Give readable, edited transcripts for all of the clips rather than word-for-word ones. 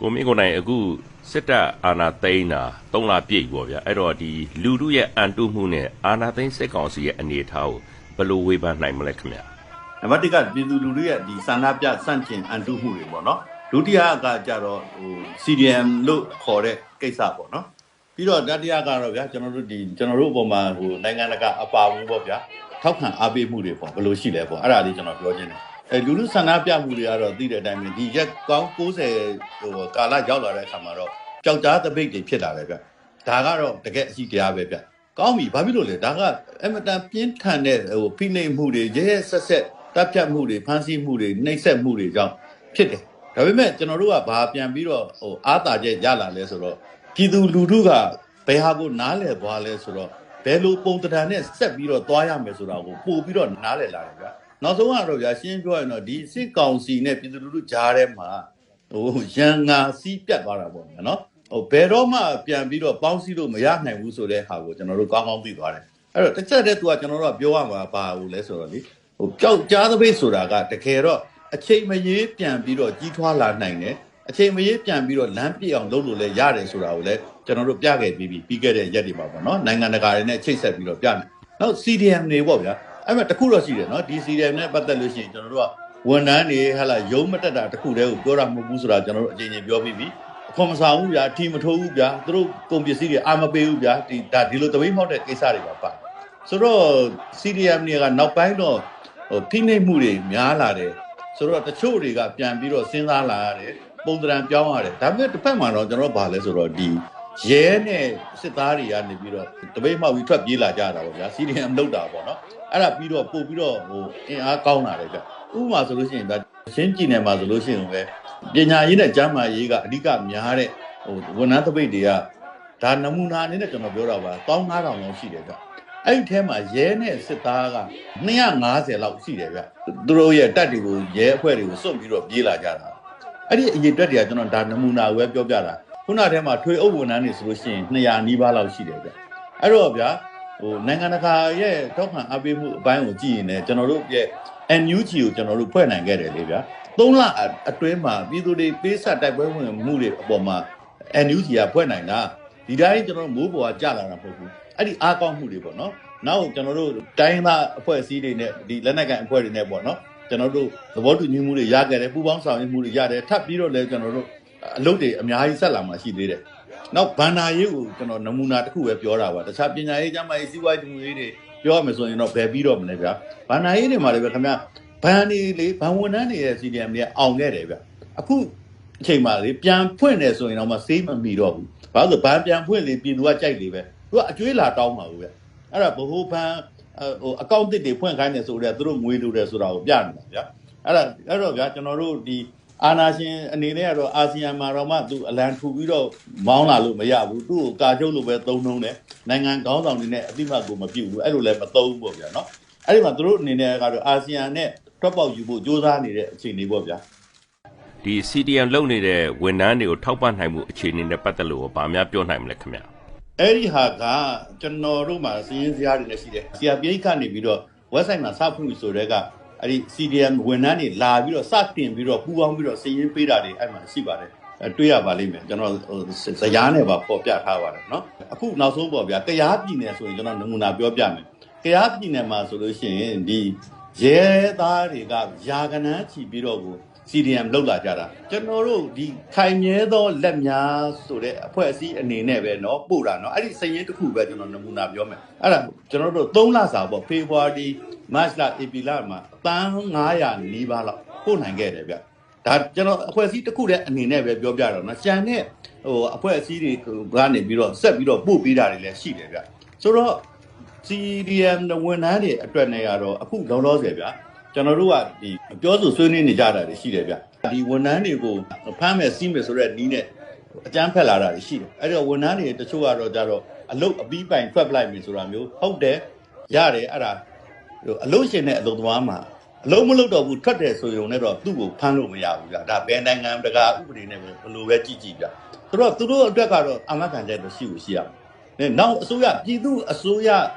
ကိုမင်းကိုနိုင်အခုစစ်တပ်အာဏာသိမ်းတာ3လပြည့်ပြီပေါ့ဗျာအဲ့တော့ဒီလူထုရဲ့အန်တုမှုနဲ့အာဏာသိမ်းစစ်ကောင်စီရဲ့အနေအထားကိုဘယ်လိုဝေဖန်နိုင်မလဲခင်ဗျာနံပါတ်1ကပြည်သူလူထုရဲ့ဒီဆန္ဒပြစန့်ကျင်အန်တုမှုတွေပေါ့နော်ဒုတိယကကြတော့CDM လို့ခေါ်တဲ့ကိစ္စပေါ့နော်ပြီးတော့တတိယကတော့ဗျာကျွန်တော်တို့အပေါ်မှာနိုင်ငံတကာအပါအဝင်ပေါ့ဗျာထောက်ခံအားပေးမှုတွေပေါ့ဘယ်လိုရှိလဲပေါ့အဲ့ဒါလေးကျွန်တော်ပြောချင်တယ်လူထုဆန္ဒပြမှုတွေကတော့သိတဲ့အတိုင်းပဲဒီရက်ကောင်း90ကာလရောက်လာတဲ့အခါမှာတော့ကြောက်ကြားတပိတ်တွေဖြစ်လာတယ်ဗျဒါကတော့တကယ်အရှိတရားပဲဗျကောင်းပြီဘာဖြစ်လို့လဲဒါကအမတန်ပြင်းထန်တဲ့ဖိနှိပ်မှုတွေရဲဆက်တပ်ဖြတ်မှုတွေဖမ်းဆီးမှုတွေနှိပ်စက်မှုတွေကြောင့်ဖြစ်တယ်ဒါပေမဲ့ကျွန်တော်တို့ကဘာပြန်ပြီးတော့အားတာချက်ရလာလဲဆိုတော့ပြည်သူလူထုကဘယ်ဟာကိုနားလည်သွားလဲဆိုတော့ဘယ်လိုပုံတံနဲ့ဆက်ပြီးတော့သွားရမယ်ဆိုတာကိုပို့ပြီးတော့နားလည်လာတယ်ဗျာနောက်ဆုံးကတော့ဗျာရှင်းပြောရင်တော့ဒီစစ်ကောင်စီနဲ့ပြည်သူလူထုကြားထဲမှာရန်ငါစီးပြတ်သွားတာပေါ့နော်ဘယ်တော့မှပြန်ပြီးတော့ပေါင်းစည်းလို့မရနိုင်ဘူးဆိုတဲ့ဟာကိုကျွန်တော်တို့ကောင်းကောင်းသိသွားတယ်အဲ့တော့တစ်ချက်တည်းသူကကျွန်တော်တို့ကပြောရမှာဘာလို့လဲဆိုတော့လေကြောက်ကြားသပိတ်ဆိုတာကတကယ်တော့အချိန်မရေးပြန်ပြီးတော့ကြီးထွားလာနိုင်တယ်အချိန်မရေးပြန်ပြီးတော့လမ်းပြည့်အောင်လုပ်လို့လည်းရတယ်ဆိုတာကိုလည်းကျွန်တော်တို့ပြခဲ့ပြီးခဲ့တဲ့ရက်တွေမှာပေါ့နော်နိုင်ငံတကာတွေနဲ့ချိတ်ဆက်ပြီးတော့ပြမယ်နောက် CDM တွေပေါ့ဗျာအဲ့မှာတခုတော့ရှိတယ်နော်ဒီ CDM နဲ့ပတ်သက်လို့ရှိရင်ကျွန်တော်တို့ကဝန်ထမ်းတွေဟာလာရုံးမတက်တာတခုတည်းကိုပြောတာမဟုတ်ဘူးဆိုတာကျွန်တော်တို့အချိန်ချင်းပြောပြီးပြီအခွန်မဆောင်ဘူးဗျာထီမထိုးဘူးဗျာသူတို့ကုန်ပစ္စည်းတွေအာမပေးဘူးဗျာဒီလိုတပိတ်မောက်တဲ့ကိစ္စတွေပါဆိုတော့ CDM တွေကနောက်ပိုင်းတော့ဖိနှိပ်မှုတွေများလာတယ်ဆိုတော့တချို့တွေကပြန်ပြီးတော့စဉ်းစားလာရတယ်ပုံသဏ္ဍာန်ပြောင်းရတယ်ဒါပေမဲ့တစ်ဖက်မှာတော့ကျွန်တော်ဗာလဲဆိုတော့ဒီရဲနဲ့စစ်သားတွေကနေပြီးတော့တပိတ်မှောက်ပြီးထွက်ပြေးလာကြတာပေါ့ဗျာ CDM လောက်တာပေါ့နော်အဲ့ဒါပြီးတော့ပို့ပြီးတော့အင်အားကောင်းလာတယ်ဗျဥပမာဆိုလို့ရှိရင်ဒါရှင်းကြည့်နေမှာဆိုလို့ရှိရင်ပဲပညာရေးနဲ့ကျန်းမာရေးကအဓိကများတဲ့ဝန်ထမ်းတပိတ်တွေကဒါနမူနာအနေနဲ့ကျွန်တော်ပြောတာပါ15000လောက်ရှိတယ်ဗျအဲ့ဒီထဲမှာရဲနဲ့စစ်သားက250လောက်ရှိတယ်ဗျသူတို့ရဲ့တပ်တွေကိုရဲအဖွဲ့တွေကိုစွန့်ပြီးတော့ပြေးလာကြတာအဲ့ဒီအရေးအတွက်တွေကကျွန်တော်ဒါနမူနာပဲပြောပြတာခုနထဲမှာထွေအုပ်ဝန်ထမ်းတွေဆိုလို့ရှိရင်200နီးပါးလောက်ရှိတယ်ဗျအဲ့တော့ဗျာနိုင်ငံတကာရဲ့ထောက်ခံအားပေးမှုအပိုင်းကိုကြည့်ရင်လည်းကျွန်တော်တို့ရဲ့ NUG ကိုကျွန်တော်တို့ဖွဲ့နိုင်ခဲ့တယ်လေဗျာ3လအတွင်းမှာပြည်သူတွေပေးဆက်တိုက်ပွဲဝင်မှုတွေအပေါ်မှာ NUG ကဖွဲ့နိုင်တာဒီတိုင်းကျွန်တော်မိုးပေါ်ကကြာလာတာမဟုတ်ဘူးအဲ့ဒီအားကောင်းမှုတွေပေါ့နော်နောက်ကျွန်တော်တို့တိုင်းသားအဖွဲ့အစည်းတွေနဲ့ဒီလက်နက်ကိုင်အဖွဲ့တွေနဲ့ပေါ့နော်ကျွန်တော်တို့သဘောတူညီမှုတွေရခဲ့တယ်ပူးပေါင်းဆောင်ရွက်မှုတွေရတယ်ထပ်ပြီးတော့လည်းကျွန်တော်တို့အလုပ်တွေအများကြီးဆက်လာမှရှိသေးတယ်နောက်ဘန္နာရေးကိုကျွန်တော်နမူနာတစ်ခုပဲပြောတာပါတခြားပညာရေးကျန်းမာရေးစီးပွားရေးတွေပြောရမယ်ဆိုရင်တော့ဘယ်ပြီးတော့မလဲဗျာဘန္နာရေးတွေမှာလည်းပဲခင်ဗျဘန်နေလေဘန်ဝန်ထမ်းတွေရဲ့ CDM တွေကအောင်ခဲ့တယ်ဗျအခုအချိန်မှလေပြန်ဖွင့်တယ်ဆိုရင်တော့မစေးမမီတော့ဘူးဘာလို့ဘန်ပြန်ဖွင့်လေပြည်သူကကြိုက်လေပဲသူကအကျွေးလာတောင်းပါဘူးဗျအဲ့ဒါဘိုးဘန်အကောင့်တစ်တွေဖွင့်ခိုင်းတယ်ဆိုတော့သူတို့ငွေလိုတယ်ဆိုတာကိုပြနေတာဗျအဲ့တော့ဗျာကျွန်တော်တို့ဒီအာနာရှင်အနေနဲ့ကတော့အာဆီယံမှာတော့မှသူအလံထူပြီးတော့မောင်းလာလို့မရဘူးသူ့ကိုကာချုပ်လိုပဲသုံးနှုံးတယ်နိုင်ငံခေါင်းဆောင်တွေနဲ့အတိမတ်ကိုမပြုတ်ဘူးအဲ့လိုလည်းမသုံးဘူးပေါ့ဗျာနော်အဲ့ဒီမှာသူတို့အနေနဲ့ကတော့အာဆီယံနဲ့ထွက်ပေါက်ယူဖို့ကြိုးစားနေတဲ့အခြေအနေပေါ့ဗျာဒီ CDM လုပ်နေတဲ့ဝန်ထမ်းတွေကိုထောက်ပံ့နိုင်မှုအခြေအနေနဲ့ပတ်သက်လို့ဗာများပြောနိုင်မလဲခင်ဗျာအဲ့ဒီဟာကကျွန်တော်တို့မှာစီးရင်စရာတွေလည်းရှိတယ် CRPH ကနေပြီးတော့ website မှာစဖွင့်ဆိုတဲ့ကအဲ့ဒီ CDM ဝန်ထမ်းတွေလာပြီးတော့စတင်ပြီးတော့ပူပေါင်းပြီးတော့စီးရင်ပေးတာတွေအဲ့မှာရှိပါတယ်တွေ့ရပါလိမ့်မယ်ကျွန်တော်ဇယားနဲ့ပါပေါ်ပြထားပါတယ်เนาะအခုနောက်ဆုံးပေါ့ဗျာကရားပြည်နယ်ဆိုရင်ကျွန်တော်နမူနာပြောပြမယ်ကရားပြည်နယ်မှာဆိုလို့ရှိရင်ဒီရဲသားတွေကယာကနန်းချီပြီးတော့ကို CDM လောက်လာကြတာကျွန်တော်တို့ဒီခိုင်မြဲသောလက်များဆိုတဲ့အဖွဲ့အစည်းအနေနဲ့ပဲเนาะပို့တာเนาะအဲ့ဒီစရင်တစ်ခုပဲကျွန်တော်နမူနာပြောမယ်အဲ့ဒါကျွန်တော်တို့3လစာပေါ့ဖေဖော်ဝါရီမတ်လဧပြီလမှာတန်း900နီးပါးလောက်ပို့နိုင်ခဲ့တယ်ဗျဒါကျွန်တော်အဖွဲ့အစည်းတစ်ခုတည်းအနေနဲ့ပဲပြောပြတော့เนาะကျန်တဲ့အဖွဲ့အစည်းတွေကနေပြီးတော့ဆက်ပြီးတော့ပို့ပေးတာတွေလည်းရှိတယ်ဗျဆိုတော့ CDM ဝန်ထမ်းတွေအတွက်နဲ့ကတော့အခုလောလောဆယ်ဗျကျွန်တော်တို့ကဒီပြောဆိုဆွေးနွေးနေကြတာတွေရှိတယ်ဗျဒီဝန်ထမ်းတွေကိုဖမ်းမယ်စီးမယ်ဆိုတဲ့နီးနဲ့အကြမ်းဖက်လာတာတွေရှိတယ်အဲ့တော့ဝန်ထမ်းတွေတချို့ကတော့ကြတော့အလုတ်အပီးပိုင်ထွက်ပလိုက်ပြီဆိုတာမျိုးဟုတ်တယ်ရတယ်အဲ့ဒါအလုတ်ရှင်နဲ့အလုတ်သမားမှာအလုံးမလုပ်တော့ဘူးထွက်တယ်ဆိုရုံနဲ့တော့သူ့ကိုဖမ်းလို့မရဘူးဗျဒါဘယ်နိုင်ငံတကာဥပဒေနဲ့ပဲဘယ်လိုပဲကြည့်ကြည့်ဗျဆိုတော့သူတို့အတွက်ကတော့အမခံချက်တော့ရှိလို့ရှိရမယ်နောက်အစိုးရပြည်သူအစိုးရ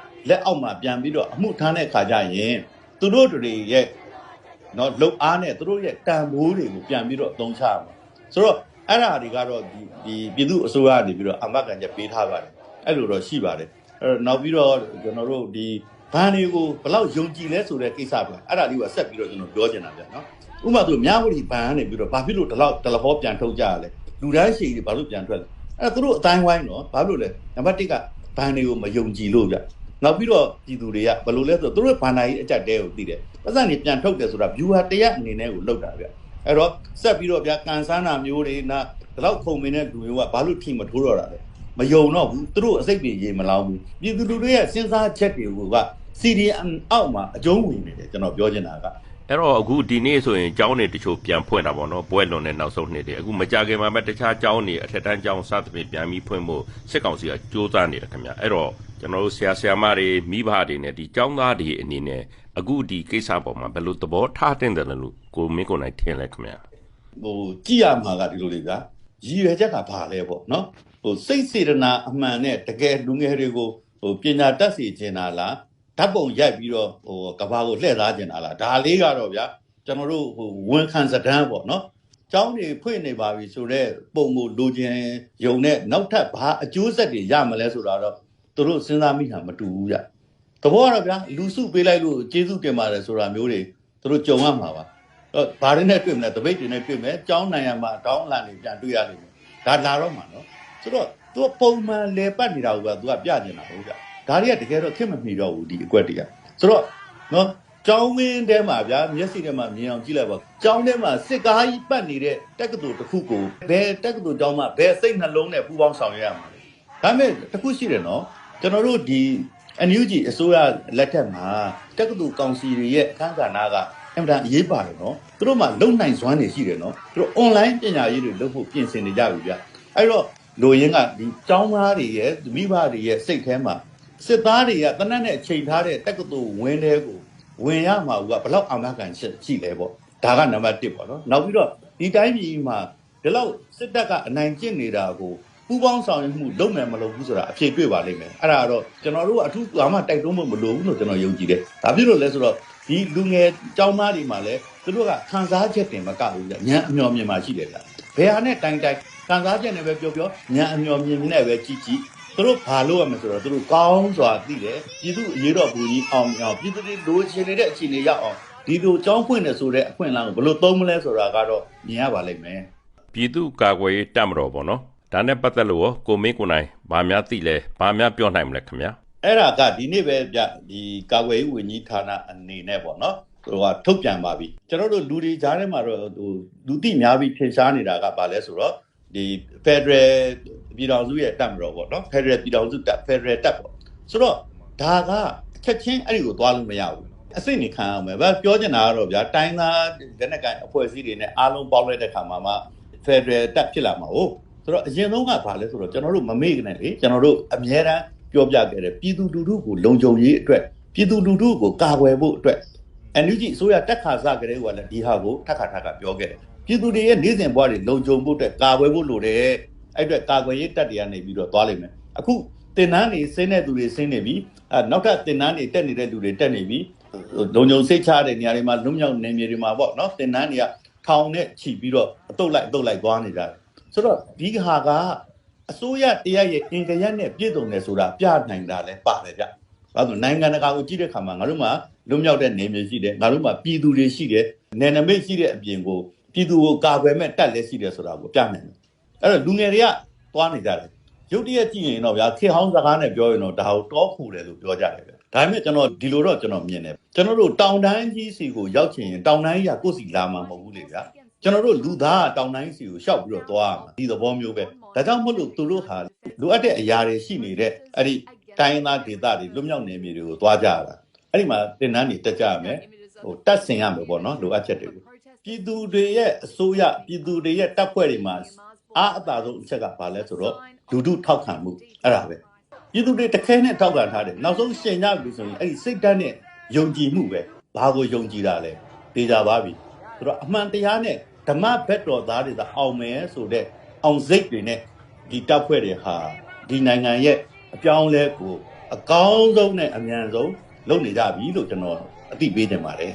လက်အောက်မှာပြန်ပြီးတော့အမှုထမ်းတဲ့ခါကျရင်သူတို့တွေရဲ့เนาะလုံအားနဲ့သူတို့ရဲ့တန်ဖိုးတွေကိုပြန်ပြီးတော့အသုံးချရမှာဆိုတော့ အဲ့ဒါတွေကတော့ဒီပြည်သူအစိုးရနေပြီးတော့အမတ်ကန်ချက်ပေးထားပါတယ်အဲ့လိုတော့ရှိပါတယ်အဲ့တော့နောက်ပြီးတော့ကျွန်တော်တို့ဒီဘန်တွေကိုဘယ်လောက်ယုံကြည်လဲဆိုတဲ့ကိစ္စပဲအဲ့ဒါလေးကဆက်ပြီးတော့ကျွန်တော်ပြောချင်တာဗျာနော်ဥပမာသူမြဝတီဘန်ကနေပြီးတော့ဘာဖြစ်လို့ဒီလောက်တလဟောပြန်ထုတ်ကြရလဲလူတန်းရှည်တွေဘာလို့ပြန်ထွက်လဲအဲ့ဒါသူတို့အတိုင်းဝိုင်းနော်ဘာလို့လဲနံပါတ်1ကဘန်တွေကိုမယုံကြည်လို့ဗျနောက်ပြီးတော့ပြည်သူတွေကဘယ်လိုလဲဆိုတော့သူတို့ဘန်နာကြီးအကြက်တဲကိုသိတယ်ပတ်စံနေပြန်ထုတ်တယ်ဆိုတာ viewer တရက်အနေနဲ့ကိုလောက်တာဗျအဲ့တော့ဆက်ပြီးတော့ဗျကန်ဆန်းတာမျိုးတွေနာဒီလောက်ခုံမင်းတဲ့လူမျိုးကဘာလို့ထိမထိုးတော့တာလဲမယုံတော့ဘူးသူတို့အစိတ်တွေရေမလောင်းဘူးပြည်သူလူတွေရဲ့စဉ်းစားချက်တွေက CDM အောက်မှာအကျုံးဝင်နေတယ်ကျွန်တော်ပြောချင်တာကအဲ့တော့အခုဒီနေ့ဆိုရင်ကျောင်းတွေတချို့ပြန်ဖွင့်တာပေါ့နော်ပွဲလွန်တဲ့နောက်ဆုံးနှစ်တွေအခုမကြခင်မှာပဲတခြားကျောင်းတွေအထက်တန်းကျောင်းစသဖြင့်ပြန်ပြီးဖွင့်ဖို့စစ်ကောင်စီကကြိုးစားနေတယ်ခင်ဗျအဲ့တော့ကျွန်တော်တို့ဆရာမတွေမိဘတွေနဲ့ဒီကျောင်းသားတွေအနေနဲ့အခုဒီကိစ္စပေါ်မှာဘယ်လိုသဘောထားတင်တယ်လို့ကိုမင်းကိုနိုင်ထင်လဲခင်ဗျဟိုကြည့်ရမှာကဒီလိုလေဗျာရည်ရွယ်ချက်ကဘာလဲပေါ့နော်ဟိုစိတ်စေတနာအမှန်နဲ့တကယ်လူငယ်တွေကိုဟိုပညာတတ်စေချင်တာလားဓာတ်ပုံရိုက်ပြီးတော့ဟိုကဘာကိုလှည့်သားချင်တာလားဒါလေးကတော့ဗျာကျွန်တော်တို့ဟိုဝန်ခံစဒန်းပေါ့နော်ကျောင်းတွေဖွင့်နေပါပြီဆိုတော့ပုံကိုလိုချင်ယုံနဲ့နောက်ထပ်ဘာအကျိုးဆက်တွေရမလဲဆိုတာတော့သူတို့စဉ်းစားမိတာမတူဘူးဗျသဘောကတော့ဗျာလူစုပေးလိုက်လို့ကျေးဇူးတင်ပါတယ်ဆိုတာမျိုးတွေသူတို့ကြုံရမှာပါဘာတွေနဲ့တွေ့မလဲတပိတ်တွေနဲ့တွေ့မယ်ကျောင်းနိုင်ရမှာတောင်းလန်တွေပြန်တွေ့ရလိမ့်မယ်ဒါလာတော့မှာနော်ဆိုတော့သူကပုံမှန်လေပတ်နေတာကသူကပြကျင်တာဟုတ်ဗျဒါတွေကတကယ်တော့ခင်မမီတော့ဘူးဒီအကွက်တွေကဆိုတော့နော်ကျောင်းဝင်းထဲမှာဗျာမျက်စိထဲမှာမြင်အောင်ကြည့်လိုက်ပါကျောင်းထဲမှာစစ်ကားကြီးပတ်နေတဲ့တက္ကသိုလ်တစ်ခုကိုဘယ်တက္ကသိုလ်ကျောင်းမှာဘယ်စိတ်နှလုံးနဲ့ပူပေါင်းဆောင်ရွက်ရမှာလဲဒါပေမဲ့တစ်ခုရှိတယ်နော်ကျွန်တော်တို့ဒီ NUG အစိုးရလက်ထက်မှာတက္ကသိုလ်ကောင်စီတွေရဲ့အခန်းကဏ္ဍကအမှန်တန်အရေးပါတယ်နော်သူတို့မှလုံနိုင်စွမ်းနေရှိတယ်နော်သူတို့ online ပညာရေးတွေလုပ်ဖို့ပြင်ဆင်နေကြပြီဗျအဲ့တော့လိုရင်းကဒီကျောင်းသားတွေရဲ့မိဘတွေရဲ့စိတ်ထဲမှာစစ်သားတွေကတနက်နဲ့ချိန်ထားတဲ့တက္ကသိုလ်ဝင်းထဲကိုဝင်ရမှာကဘလောက်အာမခံရှိလဲပေါ့ဒါကနံပါတ်1ပေါ့နော်နောက်ပြီးတော့ဒီတိုင်းပြည်မှာဒီလောက်စစ်တပ်ကအနိုင်ကျင့်နေတာကိုပူပေါင်းဆောင်ရွက်မှုလုပ်မယ်မလုပ်ဘူးဆိုတာအဖြေတွေ့ပါလိမ့်မယ်အဲ့ဒါကတော့ကျွန်တော်တို့ကအထူးဘာမှတိုက်တွန်းဖို့မလိုဘူးလို့ကျွန်တော်ယုံကြည်တယ်ဒါဖြစ်လို့လဲဆိုတော့ဒီလူငယ်ကျောင်းသားတွေမှာလည်းသူတို့ကခံစားချက်တင်မကဘူးညံအမျော်မြင်မှရှိတယ်ဗျဘယ်ဟာနဲ့တိုင်ခံစားချက်နဲ့ပဲပြောညံအမျော်မြင်နဲ့ပဲကြည့်သူတို့ဘာလို့ရမလဲဆိုတော့သူတို့ကောင်းစွာသိတယ်ပြည်သူအရေးတော်ဘူးကြီးအောင်ပြည်သူတွေလိုချင်နေတဲ့အခြေအနေရောက်အောင်ဒီလိုကျောင်းဖွင့်နေဆိုတဲ့အခွင့်အလမ်းကိုဘယ်လိုသုံးမလဲဆိုတာကတော့မြင်ရပါလိမ့်မယ်ပြည်သူကာကွယ်ရေးတပ်မတော်ပေါ့နော်ဒါနဲ့ပတ်သက်လို့ကိုမင်းကိုနိုင်ဗာများသိလဲဗာများပြောနိုင်မလဲခင်ဗျာအဲ့ဒါကဒီနေ့ပဲဗျဒီကာကွယ်ရေးဝန်ကြီးဌာနအနေနဲ့ပေါ့နော်ဟိုကထုတ်ပြန်ပါပြီကျွန်တော်တို့လူတွေကြားထဲမှာတော့ဟိုလူသိများပြီးထင်ရှားနေတာကဘာလဲဆိုတော့ဒီ Federal ပြည်တော်စုရဲ့တပ်မတော်ပေါ့နော် Federal ပြည်တော်စုတပ် Federal တပ်ပေါ့ဆိုတော့ဒါကချက်ချင်းအဲ့ဒီကိုသွားလို့မရဘူးအစိမ့်နေခံအောင်ပဲပြောချင်တာကတော့ဗျာတိုင်းသားလက်နက်ကိုင်အဖွဲ့အစည်းတွေနဲ့အားလုံးပေါင်းလိုက်တဲ့ခါမှာ Federal တပ်ဖြစ်လာမှာဟုတ်ဆိုတော့အရင်ဆုံးကဘာလဲဆိုတော့ကျွန်တော်တို့မမေ့နဲ့လေကျွန်တော်တို့အများအားပြောပြခဲ့တယ်ပြည်သူလူထုကိုလုံခြုံရေးအတွက်ပြည်သူလူထုကိုကာကွယ်ဖို့အတွက် NUG အစိုးရတက်ခါစကြတဲ့ကလည်းဒီဟာကိုထပ်ခါပြောခဲ့တယ်ပြည်သူတွေရဲ့နေ့စဉ်ဘဝတွေလုံခြုံဖို့အတွက်ကာကွယ်ဖို့လိုတယ်အဲ့အတွက်ကာကွယ်ရေးတပ်တွေကနေပြီးတော့သွားလိမ့်မယ်အခုတင်နန်းတွေဆင်းတဲ့သူတွေဆင်းနေပြီနောက်ထပ်တင်နန်းတွေတက်နေတဲ့သူတွေတက်နေပြီလုံခြုံစိတ်ချတဲ့နေရာတွေမှာလွတ်မြောက်နေမြေတွေမှာပေါ့နော်တင်နန်းတွေကထောင်နဲ့ချီပြီးတော့အတုတ်လိုက်သွားနေကြတယ်ဆိုတော့ဒီဟာကအစိုးရတရားရဲ့အင်္ဂရနဲ့ပြည့်စုံတယ်ဆိုတာပြနိုင်တာလဲပါတယ်ဗျ။ဘာလို့နိုင်ငံတကာကိုကြည့်တဲ့ခါမှာငါတို့မှာလွတ်မြောက်တဲ့နေမြေရှိတယ်ငါတို့မှာပြည်သူတွေရှိတယ်နယ်နိမိတ်ရှိတဲ့အပြင်ကိုပြည်သူကိုကာကွယ်မဲ့တပ်လည်းရှိတယ်ဆိုတာကိုပြနိုင်တယ်။အဲ့တော့လူငယ်တွေကသွားနေကြတယ်။ရုပ်တရက်ကြည့်ရင်တော့ဗျာခေဟောင်းစကားနဲ့ပြောရင်တော့ဒါကိုတောဖူတယ်လို့ပြောကြတယ်ဗျ။ဒါပေမဲ့ကျွန်တော်ဒီလိုတော့ကျွန်တော်မြင်တယ်။ကျွန်တော်တို့တောင်တန်းကြီးစီကိုရောက်ချင်ရင်တောင်တန်းကြီးကကိုယ့်စီလာမှာမဟုတ်ဘူးလေဗျာ။ကျွန်တော်တို့လူသားတောင်တိုင်းစီကိုရှောက်ပြီးတော့သွားရမှာဒီသဘောမျိုးပဲဒါကြောင့်မို့လို့သူတို့ဟာလိုအပ်တဲ့အရာတွေရှိနေတဲ့အဲ့ဒီတိုင်းသားဒေသတွေလွတ်မြောက်နေမြေတွေကိုသွားကြရတာအဲ့ဒီမှာတင်နန်းတွေတက်ကြရမယ်ဟိုတက်ဆင်ရမယ်ပေါ့နော်လိုအပ်ချက်တွေကိုပြည်သူတွေရဲ့အစိုးရပြည်သူတွေရဲ့တပ်ဖွဲ့တွေမှာအားအသာဆုံးအချက်ကဘာလဲဆိုတော့လူထုထောက်ခံမှုအဲ့ဒါပဲပြည်သူတွေတခဲနဲ့ထောက်ခံထားတယ်နောက်ဆုံးရှင်ရပြီဆိုရင်အဲ့ဒီစိတ်ဓာတ်နဲ့ယုံကြည်မှုပဲဘာကိုယုံကြည်တာလဲသိကြပါပြီဆိုတော့အမှန်တရားနဲ့ဓမ္မဘက်တော်သားတွေသာအောင်မယ်ဆိုတဲ့အောင်စိတ်တွေနဲ့ဒီတပ်ဖွဲ့တွေဟာဒီနိုင်ငံရဲ့အပြောင်းလဲကိုအကောင်းဆုံးနဲ့အမြန်ဆုံးလုပ်နေကြပြီလို့ကျွန်တော်အသိပေးတင်ပါတယ်